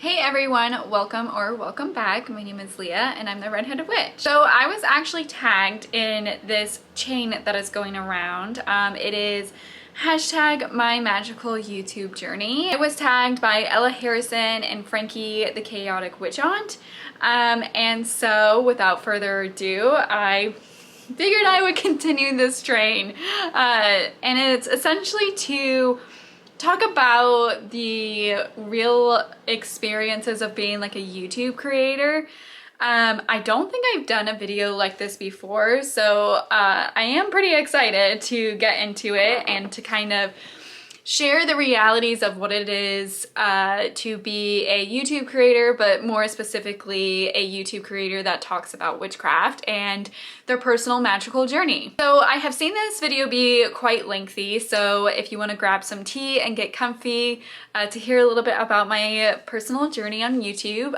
Hey everyone, welcome back. My name is Leah and I'm the Redheaded Witch. So I was actually tagged in this chain that is going around. It is hashtag my magical YouTube journey. It was tagged by Ella Harrison and Frankie the Chaotic Witch Aunt. And so without further ado, I figured I would continue this train. And it's essentially to talk about the real experiences of being like a YouTube creator. I don't think I've done a video like this before, so I am pretty excited to get into it and to kind of share the realities of what it is to be a YouTube creator, but more specifically a YouTube creator that talks about witchcraft and their personal magical journey. So I have seen this video be quite lengthy, so if you want to grab some tea and get comfy to hear a little bit about my personal journey on YouTube,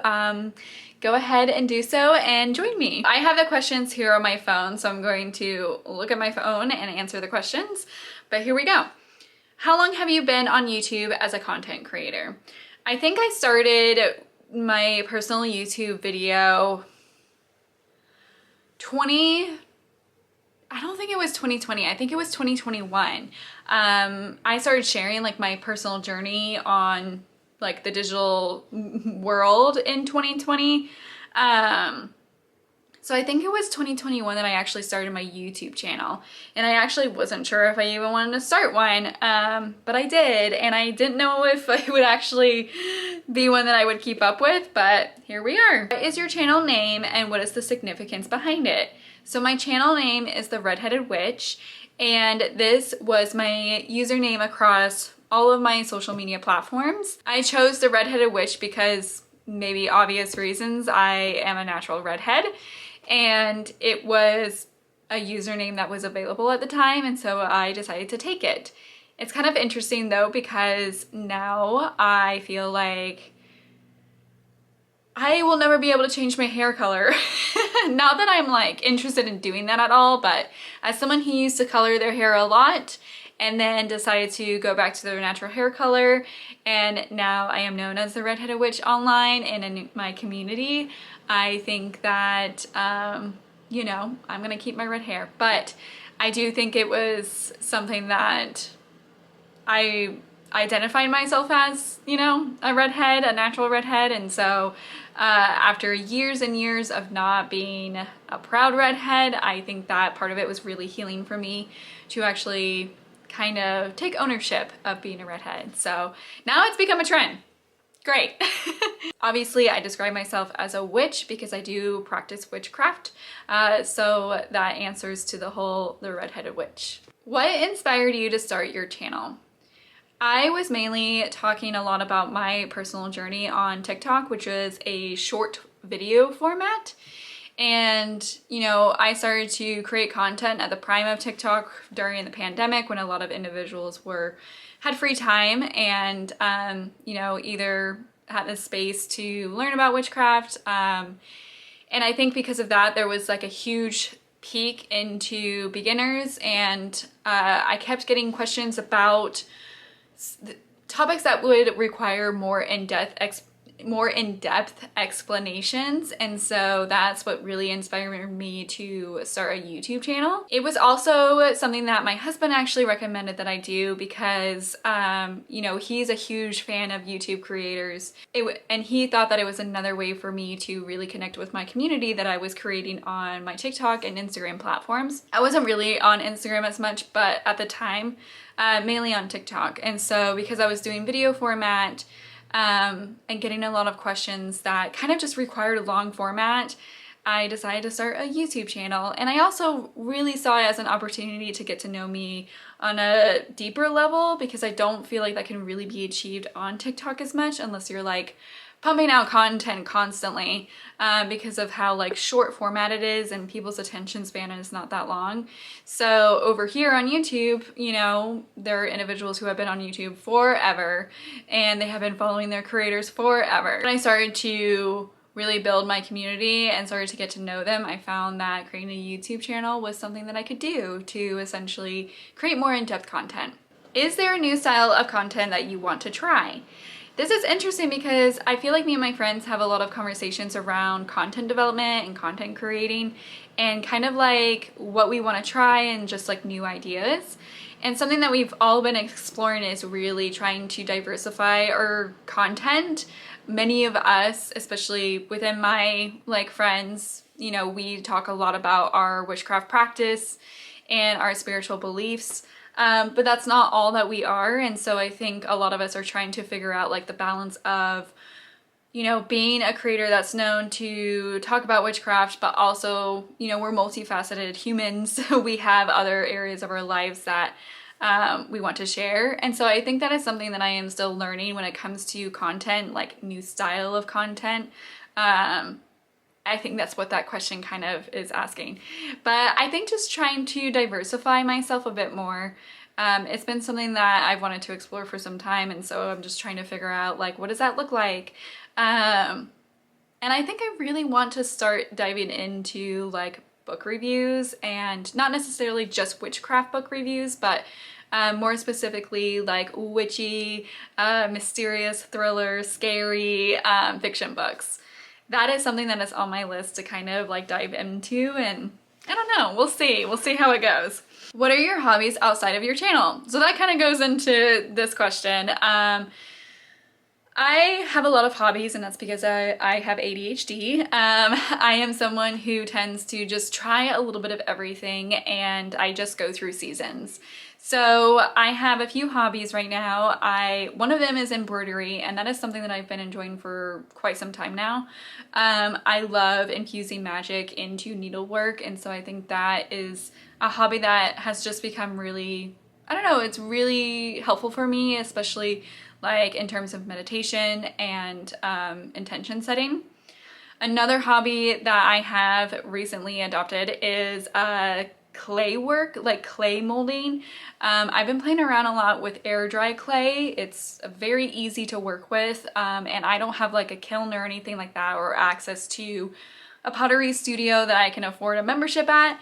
go ahead and do so and join me. I have the questions here on my phone, so I'm going to look at my phone and answer the questions, but here we go. How long have you been on YouTube as a content creator? I think I started my personal YouTube video I don't think it was 2020. I think it was 2021. I started sharing like my personal journey on like the digital world in 2020. So I think it was 2021 that I actually started my YouTube channel, and I actually wasn't sure if I even wanted to start one, but I did, and I didn't know if it would actually be one that I would keep up with, but here we are. What is your channel name and what is the significance behind it? So my channel name is The Redheaded Witch, and this was my username across all of my social media platforms. I chose The Redheaded Witch because maybe obvious reasons. I am a natural redhead, and it was a username that was available at the time, and so I decided to take it. It's kind of interesting though, because now I feel like I will never be able to change my hair color. Not that I'm like interested in doing that at all, but as someone who used to color their hair a lot and then decided to go back to their natural hair color, and now I am known as the Redheaded Witch online and in my community, I think that, you know, I'm gonna keep my red hair. But I do think it was something that I identified myself as, you know, a redhead, a natural redhead, and so after years and years of not being a proud redhead, I think that part of it was really healing for me to actually kind of take ownership of being a redhead. So now it's become a trend. Great. Obviously, I describe myself as a witch because I do practice witchcraft. So that answers to the Redheaded Witch. What inspired you to start your channel? I was mainly talking a lot about my personal journey on TikTok, which is a short video format. And, you know, I started to create content at the prime of TikTok during the pandemic when a lot of individuals had free time and, you know, either had the space to learn about witchcraft. And I think because of that, there was like a huge peak into beginners, and I kept getting questions about topics that would require more in-depth explanations, and so that's what really inspired me to start a YouTube channel. It was also something that my husband actually recommended that I do because you know, he's a huge fan of YouTube creators, and he thought that it was another way for me to really connect with my community that I was creating on my TikTok and Instagram platforms. I wasn't really on Instagram as much, but at the time mainly on TikTok, and so because I was doing video format and getting a lot of questions that kind of just required a long format, I decided to start a YouTube channel. And I also really saw it as an opportunity to get to know me on a deeper level, because I don't feel like that can really be achieved on TikTok as much unless you're like pumping out content constantly, because of how like short format it is and people's attention span is not that long. So over here on YouTube, you know, there are individuals who have been on YouTube forever and they have been following their creators forever. When I started to really build my community and started to get to know them, I found that creating a YouTube channel was something that I could do to essentially create more in-depth content. Is there a new style of content that you want to try? This is interesting because I feel like me and my friends have a lot of conversations around content development and content creating and kind of like what we want to try and just like new ideas. And something that we've all been exploring is really trying to diversify our content. Many of us, especially within my like friends, you know, we talk a lot about our witchcraft practice and our spiritual beliefs. But that's not all that we are. And so I think a lot of us are trying to figure out like the balance of, you know, being a creator that's known to talk about witchcraft, but also, you know, we're multifaceted humans. We have other areas of our lives that we want to share. And so I think that is something that I am still learning when it comes to content, like new style of content. I think that's what that question kind of is asking. But I think just trying to diversify myself a bit more. It's been something that I've wanted to explore for some time, and so I'm just trying to figure out like what does that look like. And I think I really want to start diving into like book reviews, and not necessarily just witchcraft book reviews, but more specifically like witchy, mysterious, thriller, scary fiction books. That is something that is on my list to kind of like dive into, and I don't know, we'll see how it goes. What are your hobbies outside of your channel? So that kind of goes into this question. I have a lot of hobbies, and that's because I have ADHD. I am someone who tends to just try a little bit of everything, and I just go through seasons. So I have a few hobbies right now. One of them is embroidery, and that is something that I've been enjoying for quite some time now. I love infusing magic into needlework, and so I think that is a hobby that has just become really, I don't know, it's really helpful for me, especially like in terms of meditation and intention setting. Another hobby that I have recently adopted is clay work, like clay molding. I've been playing around a lot with air dry clay. It's very easy to work with, and I don't have like a kiln or anything like that, or access to a pottery studio that I can afford a membership at.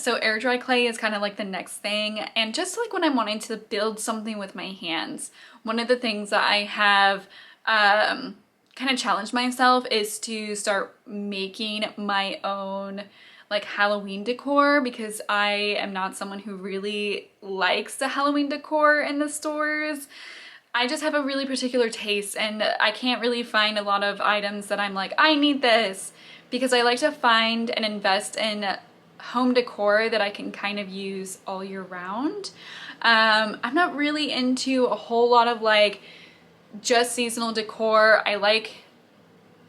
So air dry clay is kind of like the next thing. And just like when I'm wanting to build something with my hands, one of the things that I have kind of challenged myself is to start making my own like Halloween decor, because I am not someone who really likes the Halloween decor in the stores. I just have a really particular taste, and I can't really find a lot of items that I'm like, I need this, because I like to find and invest in home decor that I can kind of use all year round. I'm not really into a whole lot of like just seasonal decor. I like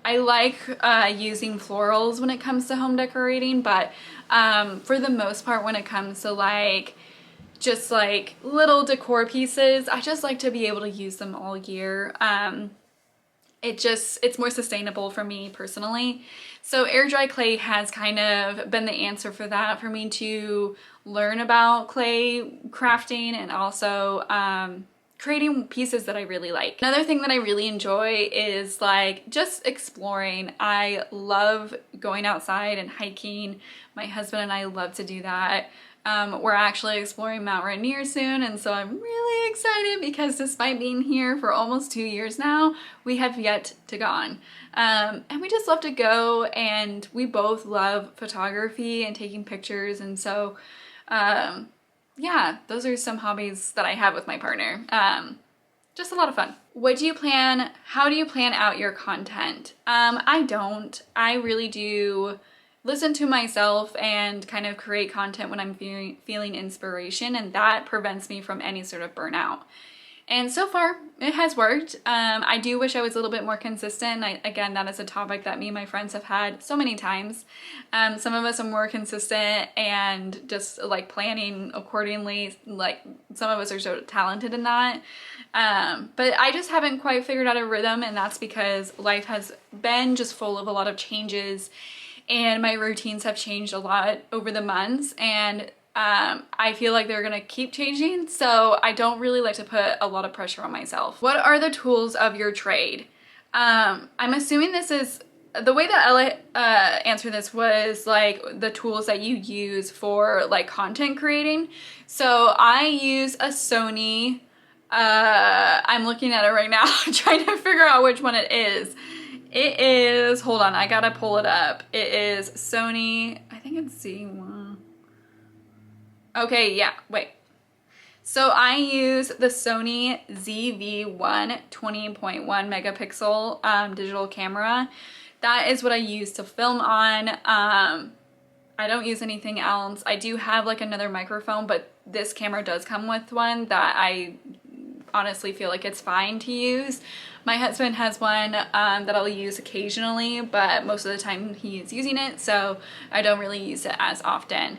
using florals when it comes to home decorating, but for the most part, when it comes to like just like little decor pieces, I just like to be able to use them all year. It's more sustainable for me personally. So air dry clay has kind of been the answer for that, for me to learn about clay crafting and also creating pieces that I really like. Another thing that I really enjoy is like just exploring. I love going outside and hiking. My husband and I love to do that. We're actually exploring Mount Rainier soon, and so I'm really excited because despite being here for almost 2 years now, we have yet to go on. And we just love to go, and we both love photography and taking pictures, and so yeah, those are some hobbies that I have with my partner. Just a lot of fun. How do you plan out your content? I don't. I really do listen to myself and kind of create content when I'm feeling inspiration, and that prevents me from any sort of burnout. And so far, it has worked. I do wish I was a little bit more consistent. Again, that is a topic that me and my friends have had so many times. Some of us are more consistent and just like planning accordingly. Like some of us are so talented in that. But I just haven't quite figured out a rhythm, and that's because life has been just full of a lot of changes, and my routines have changed a lot over the months, and I feel like they're gonna keep changing, so I don't really like to put a lot of pressure on myself. What are the tools of your trade? I'm assuming this is, the way that Ella answered this was like the tools that you use for like content creating. So I use a Sony I'm looking at it right now, trying to figure out which one it is. It is, hold on, I gotta pull it up. It is Sony, I think it's Z1. Okay, yeah, wait. So I use the Sony ZV-1 20.1 megapixel digital camera. That is what I use to film on. I don't use anything else. I do have like another microphone, but this camera does come with one that I honestly feel like it's fine to use. My husband has one that I'll use occasionally, but most of the time he is using it, so I don't really use it as often.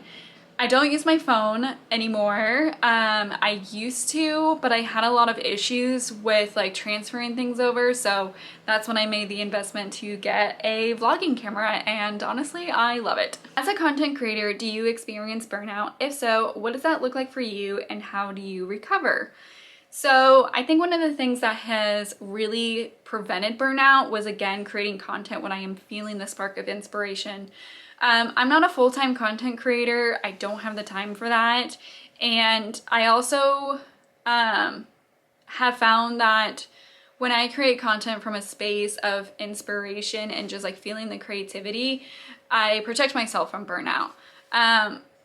I don't use my phone anymore. I used to, but I had a lot of issues with like transferring things over, so that's when I made the investment to get a vlogging camera, and honestly, I love it. As a content creator, do you experience burnout? If so, what does that look like for you, and how do you recover? So I think one of the things that has really prevented burnout was, again, creating content when I am feeling the spark of inspiration. I'm not a full-time content creator. I don't have the time for that. And I also have found that when I create content from a space of inspiration and just like feeling the creativity, I protect myself from burnout.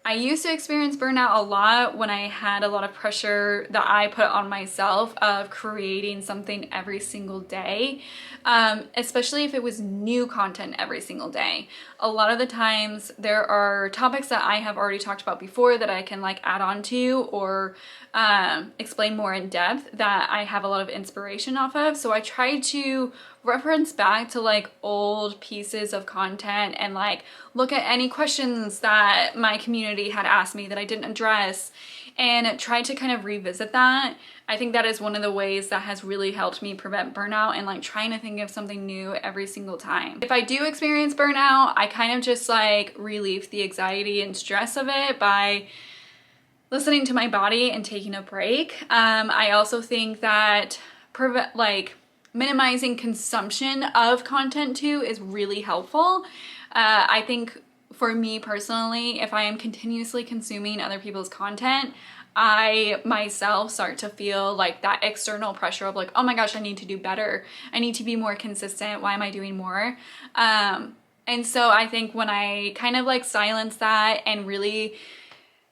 I used to experience burnout a lot when I had a lot of pressure that I put on myself of creating something every single day, especially if it was new content every single day. A lot of the times there are topics that I have already talked about before that I can like add on to or explain more in depth that I have a lot of inspiration off of. So I try to reference back to like old pieces of content and like look at any questions that my community had asked me that I didn't address and try to kind of revisit that. I think that is one of the ways that has really helped me prevent burnout, and like trying to think of something new every single time. If I do experience burnout, I kind of just like relieve the anxiety and stress of it by listening to my body and taking a break. I also think that minimizing consumption of content too is really helpful. I think for me personally, if I am continuously consuming other people's content, I myself start to feel like that external pressure of like, oh my gosh, I need to do better. I need to be more consistent. Why am I doing more? And so I think when I kind of like silence that and really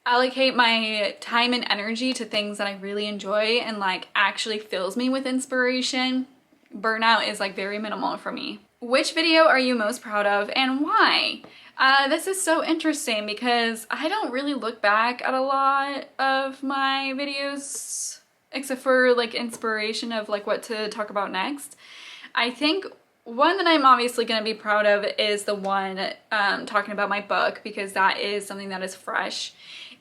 allocate my time and energy to things that I really enjoy and like actually fills me with inspiration, burnout is like very minimal for me. Which video are you most proud of and why? This is so interesting because I don't really look back at a lot of my videos except for like inspiration of like what to talk about next. I think one that I'm obviously going to be proud of is the one talking about my book, because that is something that is fresh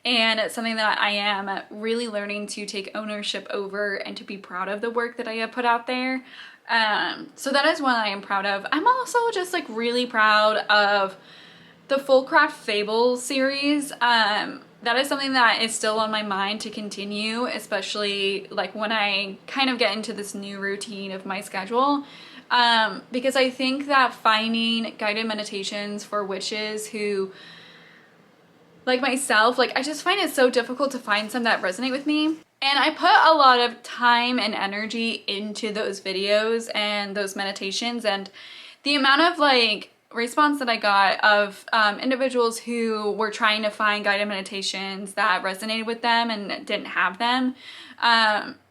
and it's something that I am really learning to take ownership over and to be proud of the work that I have put out there. So that is one I am proud of. I'm also just like really proud of the Full Craft Fables series. That is something that is still on my mind to continue, especially like when I kind of get into this new routine of my schedule. Because I think that finding guided meditations for witches who, like myself, like I just find it so difficult to find some that resonate with me. And I put a lot of time and energy into those videos and those meditations, and the amount of like response that I got of individuals who were trying to find guided meditations that resonated with them and didn't have them.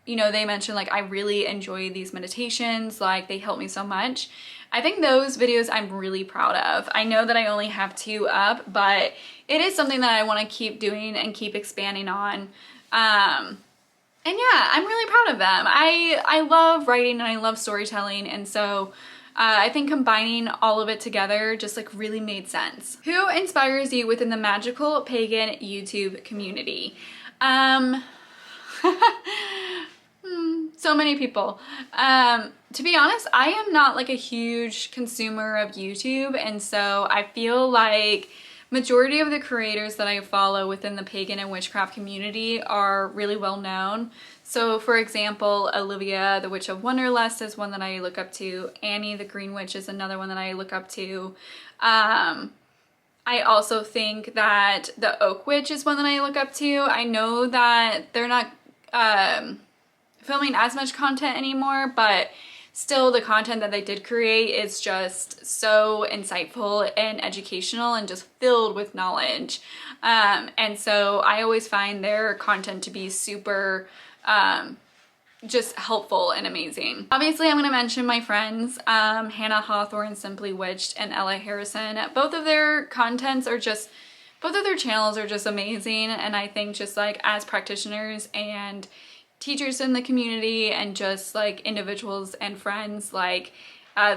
You know, they mentioned like, I really enjoy these meditations, like they help me so much. I think those videos I'm really proud of. I know that I only have 2 up, but it is something that I want to keep doing and keep expanding on. And yeah, I'm really proud of them. I love writing and I love storytelling, and so I think combining all of it together just like really made sense. Who inspires you within the magical pagan YouTube community? So many people. To be honest, I am not like a huge consumer of YouTube, and so I feel like majority of the creators that I follow within the pagan and witchcraft community are really well known. So for example, Olivia, the Witch of Wonderlust is one that I look up to. Annie, the Green Witch is another one that I look up to. I also think that the Oak Witch is one that I look up to. I know that they're not filming as much content anymore, but still the content that they did create is just so insightful and educational and just filled with knowledge. And so I always find their content to be super just helpful and amazing. Obviously, I'm going to mention my friends, Hannah Hawthorne, Simply Witched, and Ella Harrison. Both of their contents are just, both of their channels are just amazing. And I think just like as practitioners and teachers in the community and just like individuals and friends, like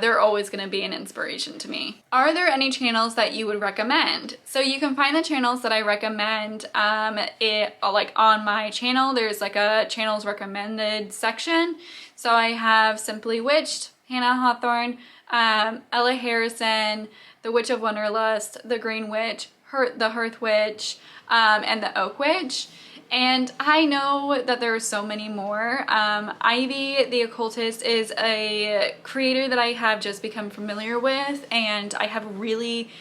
they're always going to be an inspiration to me. Are there any channels that you would recommend? So you can find the channels that I recommend like on my channel. There's like a channels recommended section. So I have Simply Witched, Hannah Hawthorne, Ella Harrison, The Witch of Wonderlust, The Green Witch, the Hearth Witch, and the Oak Witch. And I know that there are so many more. Ivy the Occultist is a creator that I have just become familiar with, and I have really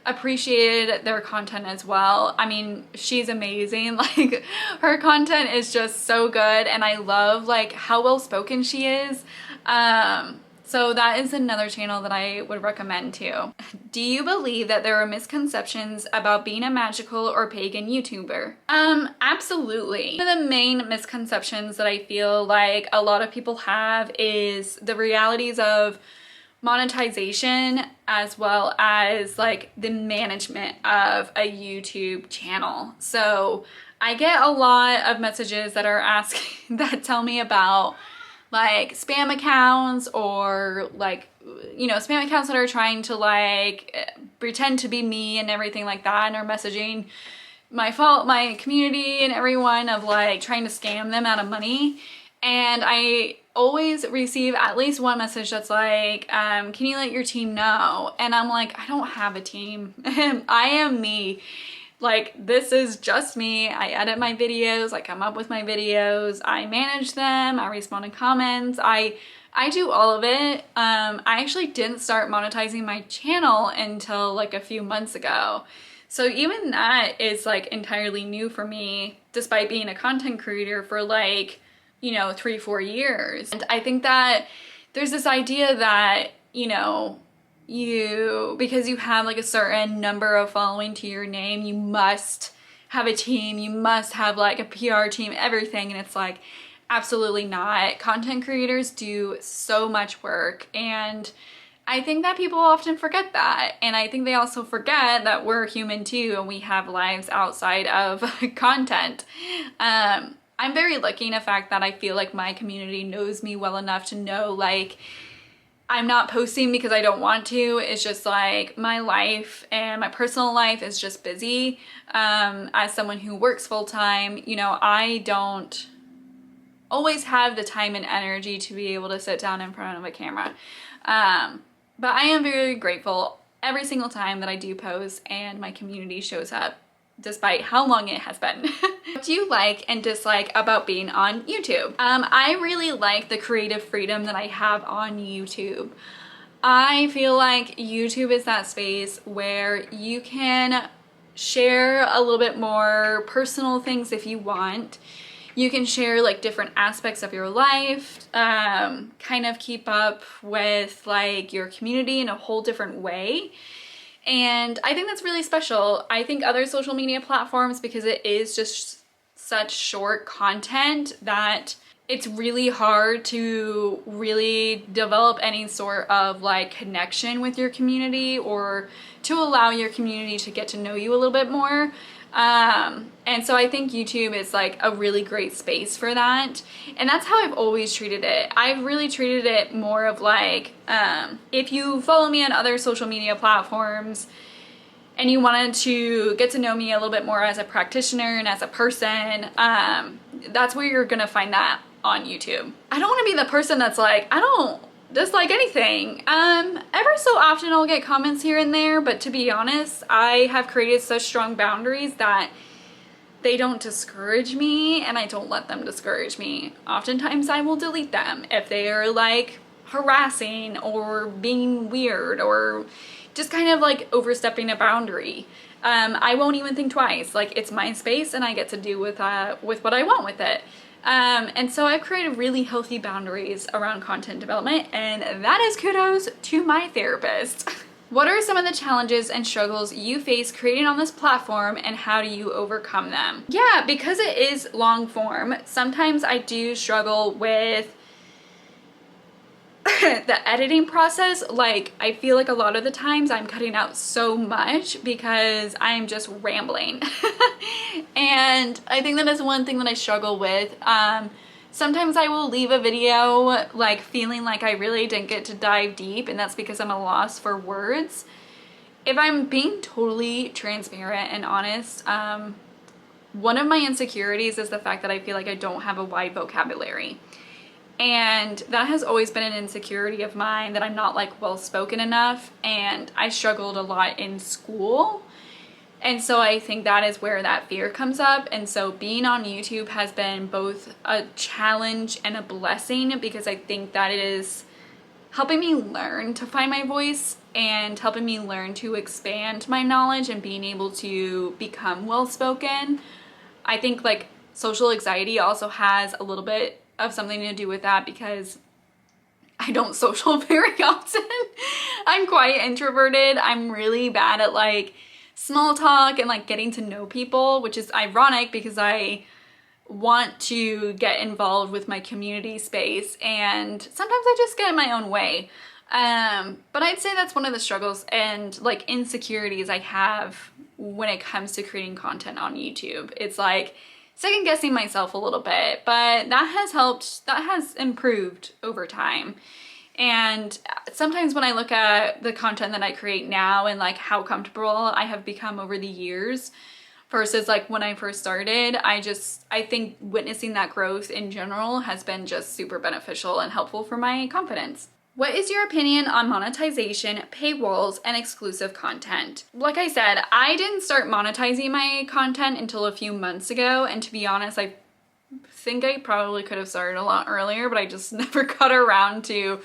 appreciated their content as well. I mean, she's amazing. Like, her content is just so good, and I love like how well spoken she is. So that is another channel that I would recommend too. Do you believe that there are misconceptions about being a magical or pagan YouTuber? Absolutely. One of the main misconceptions that I feel like a lot of people have is the realities of monetization as well as like the management of a YouTube channel. So I get a lot of messages that are asking, that tell me about like spam accounts, or like, you know, spam accounts that are trying to like pretend to be me and everything like that, and are messaging my community and everyone of like trying to scam them out of money. And I always receive at least one message that's like, can you let your team know? And I'm like, I don't have a team. I am me. Like, this is just me. I edit my videos, I come up with my videos, I manage them, I respond to comments, I do all of it. I actually didn't start monetizing my channel until like a few months ago. So even that is like entirely new for me, despite being a content creator for like, you know, 3-4 years. And I think that there's this idea that, you know, because you have like a certain number of following to your name, you must have a team, you must have like a PR team, everything. And it's like, absolutely not. Content creators do so much work, and I think that people often forget that. And I think they also forget that we're human too, and we have lives outside of content. I'm very lucky in the fact that I feel like my community knows me well enough to know like I'm not posting because I don't want to. It's just like my life and my personal life is just busy. As someone who works full-time, you know, I don't always have the time and energy to be able to sit down in front of a camera. But I am very grateful every single time that I do post and my community shows up, despite how long it has been. What do you like and dislike about being on YouTube? I really like the creative freedom that I have on YouTube. I feel like YouTube is that space where you can share a little bit more personal things if you want. You can share like different aspects of your life, kind of keep up with like your community in a whole different way. And I think that's really special. I think other social media platforms, because it is just such short content, that it's really hard to really develop any sort of like connection with your community, or to allow your community to get to know you a little bit more. And so I think YouTube is like a really great space for that. And that's how I've always treated it. I've really treated it more of like, if you follow me on other social media platforms and you wanted to get to know me a little bit more as a practitioner and as a person, that's where you're gonna find that on YouTube. I don't want to be the person that's like, I don't dislike anything. Ever so often I'll get comments here and there, but to be honest, I have created such strong boundaries that they don't discourage me, and I don't let them discourage me. Oftentimes I will delete them if they are like harassing or being weird or just kind of like overstepping a boundary. I won't even think twice. Like, it's my space and I get to do with what I want with it. And so I've created really healthy boundaries around content development, and that is kudos to my therapist. What are some of the challenges and struggles you face creating on this platform, and how do you overcome them? Yeah, because it is long form, sometimes I do struggle with the editing process. Like, I feel like a lot of the times I'm cutting out so much because I'm just rambling. And I think that is one thing that I struggle with. Sometimes I will leave a video like feeling like I really didn't get to dive deep, and that's because I'm at a loss for words. If I'm being totally transparent and honest, one of my insecurities is the fact that I feel like I don't have a wide vocabulary. And that has always been an insecurity of mine, that I'm not like well spoken enough, and I struggled a lot in school. And so I think that is where that fear comes up. And so being on YouTube has been both a challenge and a blessing, because I think that it is helping me learn to find my voice and helping me learn to expand my knowledge and being able to become well spoken. I think like social anxiety also has a little bit of something to do with that, because I don't social very often. I'm quite introverted. I'm really bad at like small talk and like getting to know people, which is ironic because I want to get involved with my community space, and sometimes I just get in my own way. But I'd say that's one of the struggles and like insecurities I have when it comes to creating content on YouTube. It's like second guessing myself a little bit, but that has helped, that has improved over time. And sometimes when I look at the content that I create now and like how comfortable I have become over the years versus like when I first started, I think witnessing that growth in general has been just super beneficial and helpful for my confidence. What is your opinion on monetization, paywalls, and exclusive content? Like I said, I didn't start monetizing my content until a few months ago, and to be honest, I think I probably could have started a lot earlier, but I just never got around to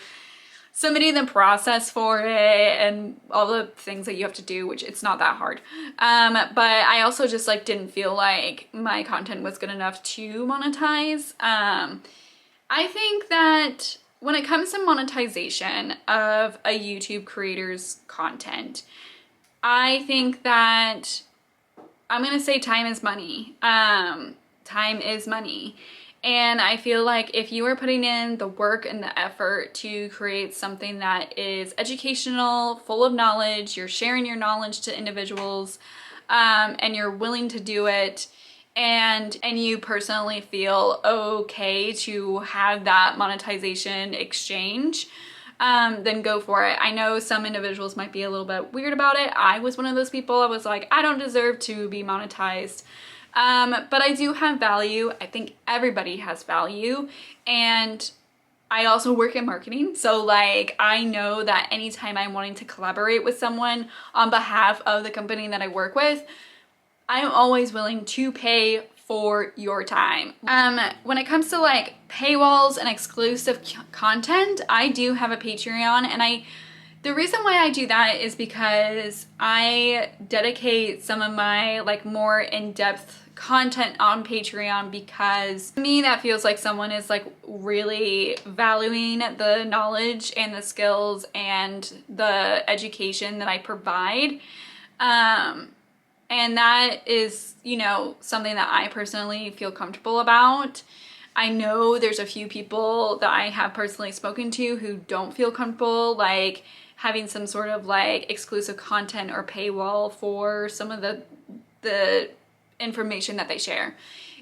submitting the process for it and all the things that you have to do, which it's not that hard. But I also just like didn't feel like my content was good enough to monetize. I think that when it comes to monetization of a YouTube creator's content, I think that I'm gonna say time is money. Time is money. And I feel like if you are putting in the work and the effort to create something that is educational, full of knowledge, you're sharing your knowledge to individuals, and you're willing to do it, and you personally feel okay to have that monetization exchange, then go for it. I know some individuals might be a little bit weird about it. I was one of those people. I was like, I don't deserve to be monetized. But I do have value. I think everybody has value. And I also work in marketing. So like, I know that anytime I'm wanting to collaborate with someone on behalf of the company that I work with, I'm always willing to pay for your time. When it comes to like paywalls and exclusive content, I do have a Patreon, and the reason why I do that is because I dedicate some of my like more in-depth content on Patreon, because to me that feels like someone is like really valuing the knowledge and the skills and the education that I provide. And that is, you know, something that I personally feel comfortable about. I know there's a few people that I have personally spoken to who don't feel comfortable like having some sort of like exclusive content or paywall for some of the information that they share.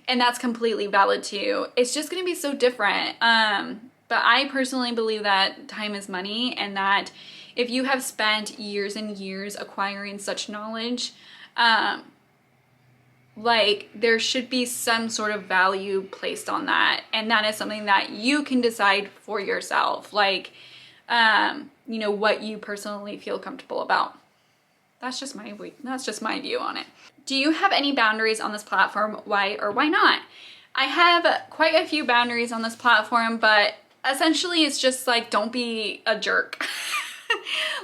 And that's completely valid too. It's just gonna be so different. But I personally believe that time is money, and that if you have spent years and years acquiring such knowledge, like there should be some sort of value placed on that, and that is something that you can decide for yourself, like you know, what you personally feel comfortable about. That's just my view on it. Do you have any boundaries on this platform? Why or why not? I have quite a few boundaries on this platform, but essentially it's just like, don't be a jerk.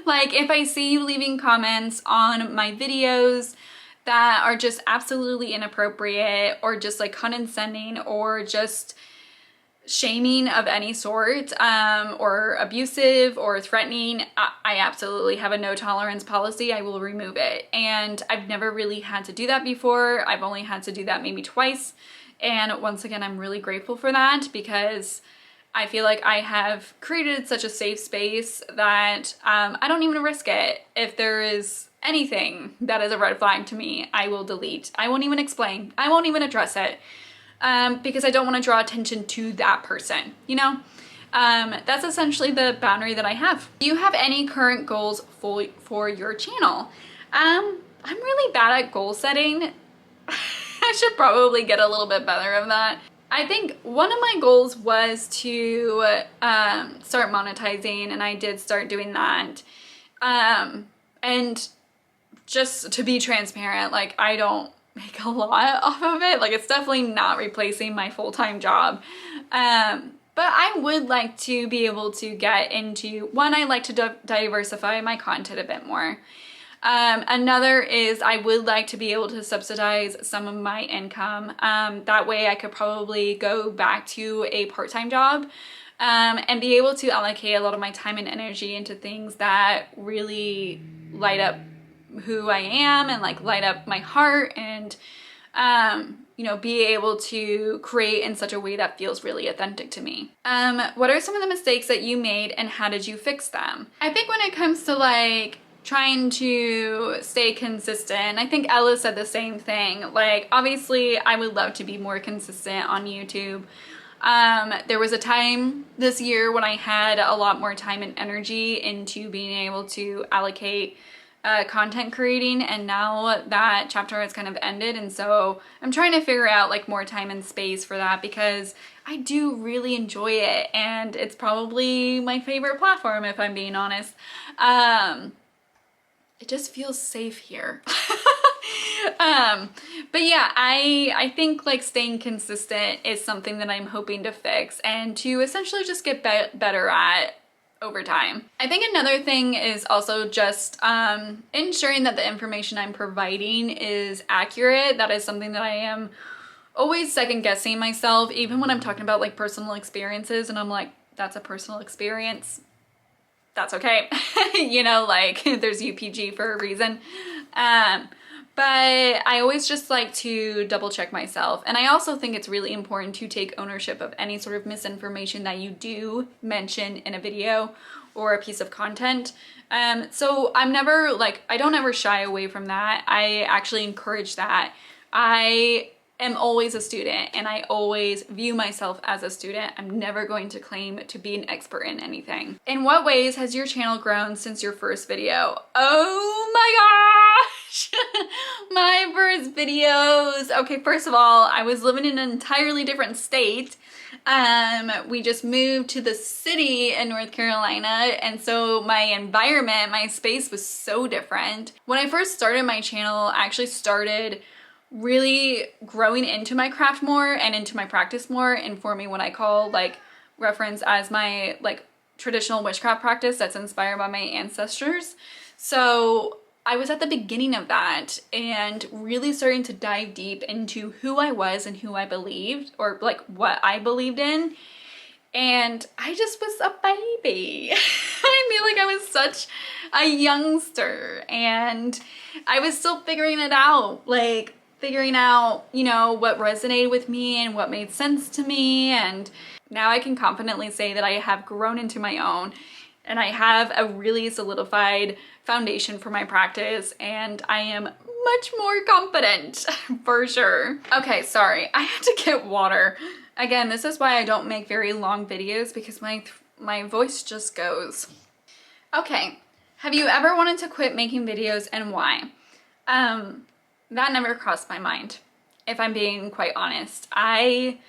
Like if I see you leaving comments on my videos that are just absolutely inappropriate or just like condescending or just shaming of any sort, or abusive or threatening, I absolutely have a no tolerance policy. I will remove it. And I've never really had to do that before. I've only had to do that maybe twice. And once again, I'm really grateful for that because I feel like I have created such a safe space that I don't even risk it. If there is anything that is a red flag to me, I will delete. I won't even explain. I won't even address it. Because I don't want to draw attention to that person, you know? That's essentially the boundary that I have. Do you have any current goals for your channel? I'm really bad at goal setting. I should probably get a little bit better of that. I think one of my goals was to start monetizing, and I did start doing that. And just to be transparent, like, I don't make a lot off of it. Like, it's definitely not replacing my full-time job. But I would like to be able to get into, one, I like to diversify my content a bit more. Another is I would like to be able to subsidize some of my income. That way I could probably go back to a part-time job, and be able to allocate a lot of my time and energy into things that really light up who I am and like light up my heart, and you know, be able to create in such a way that feels really authentic to me. What are some of the mistakes that you made and how did you fix them? I think when it comes to like trying to stay consistent, I think Ella said the same thing. Like, obviously I would love to be more consistent on YouTube. There was a time this year when I had a lot more time and energy into being able to allocate content creating, and now that chapter has kind of ended, and so I'm trying to figure out like more time and space for that because I do really enjoy it and it's probably my favorite platform, if I'm being honest. It just feels safe here. But yeah, I think like staying consistent is something that I'm hoping to fix and to essentially just get better at over time. I think another thing is also just ensuring that the information I'm providing is accurate. That is something that I am always second guessing myself, even when I'm talking about like personal experiences and I'm like, that's a personal experience. That's okay. You know, like there's UPG for a reason. But I always just like to double check myself. And I also think it's really important to take ownership of any sort of misinformation that you do mention in a video or a piece of content. So I'm never like, I don't ever shy away from that. I actually encourage that. I am always a student and I always view myself as a student. I'm never going to claim to be an expert in anything. In what ways has your channel grown since your first video? Oh my gosh! My first videos. Okay, first of all, I was living in an entirely different state. We just moved to the city in North Carolina, and so my environment, my space was so different. When I first started my channel, I actually started really growing into my craft more and into my practice more and forming what I call like reference as my like traditional witchcraft practice that's inspired by my ancestors. So I was at the beginning of that and really starting to dive deep into who I was and who I believed, or like what I believed in. And I just was a baby. I feel like I was such a youngster and I was still figuring it out, like figuring out, you know, what resonated with me and what made sense to me. And now I can confidently say that I have grown into my own and I have a really solidified foundation for my practice and I am much more confident for sure. Okay, sorry, I had to get water. Again, this is why I don't make very long videos because my voice just goes. Okay, have you ever wanted to quit making videos and why? That never crossed my mind, if I'm being quite honest. I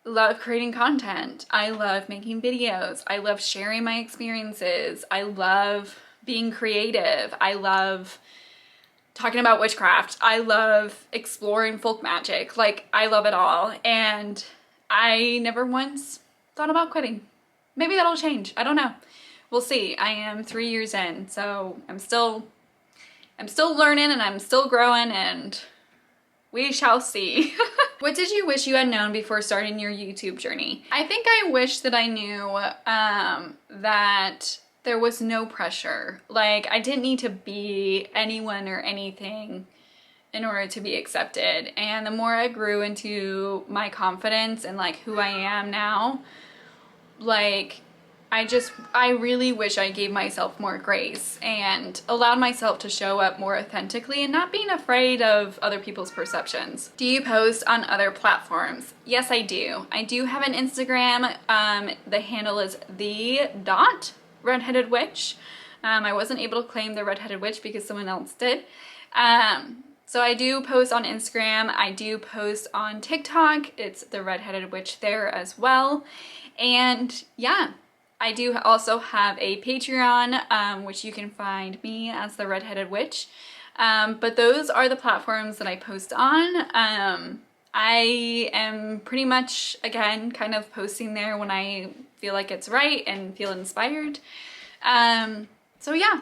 love creating content. I love making videos. I love sharing my experiences. I love being creative. I love talking about witchcraft. I love exploring folk magic. Like, I love it all. And I never once thought about quitting. Maybe that'll change. I don't know. We'll see. I am 3 years in, so I'm still I'm still learning and I'm still growing, and we shall see. What did you wish you had known before starting your YouTube journey? I think I wish that I knew that there was no pressure. Like, I didn't need to be anyone or anything in order to be accepted. And the more I grew into my confidence and like who I am now, like, I really wish I gave myself more grace and allowed myself to show up more authentically and not being afraid of other people's perceptions. Do you post on other platforms? Yes, I do. I do have an Instagram. The handle is the.redheaded witch. I wasn't able to claim the redheaded witch because someone else did. So I do post on Instagram. I do post on TikTok. It's the redheaded witch there as well. And yeah, I do also have a Patreon, which you can find me as the redheaded witch. But those are the platforms that I post on. I am pretty much, again, kind of posting there when I feel like it's right and feel inspired. So yeah,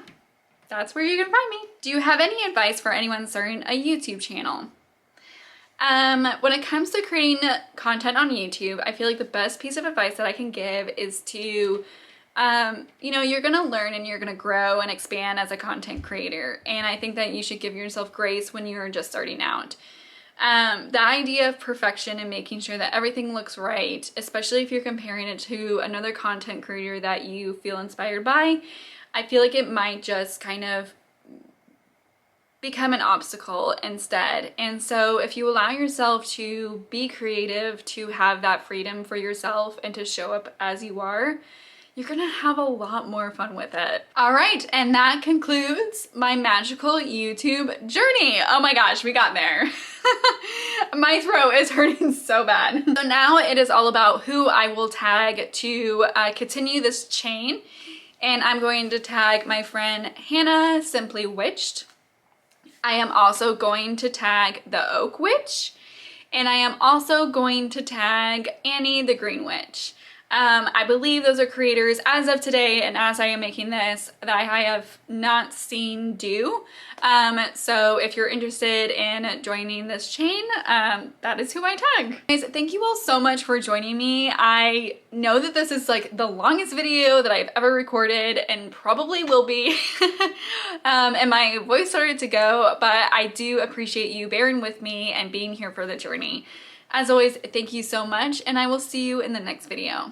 that's where you can find me. Do you have any advice for anyone starting a YouTube channel? When it comes to creating content on YouTube, I feel like the best piece of advice that I can give is to, you know, you're gonna learn and you're gonna grow and expand as a content creator. And I think that you should give yourself grace when you're just starting out. The idea of perfection and making sure that everything looks right, especially if you're comparing it to another content creator that you feel inspired by, I feel like it might just kind of become an obstacle instead. And so if you allow yourself to be creative, to have that freedom for yourself and to show up as you are, you're gonna have a lot more fun with it. All right, and that concludes my magical YouTube journey. Oh my gosh, we got there. My throat is hurting so bad. So now it is all about who I will tag to continue this chain. And I'm going to tag my friend Hannah Simply Witched. I am also going to tag the Oak Witch, and I am also going to tag Annie the Green Witch. I believe those are creators as of today and as I am making this that I have not seen do. So if you're interested in joining this chain, that is who I tag. Guys, thank you all so much for joining me. I know that this is like the longest video that I've ever recorded and probably will be. And my voice started to go, but I do appreciate you bearing with me and being here for the journey. As always, thank you so much, and I will see you in the next video.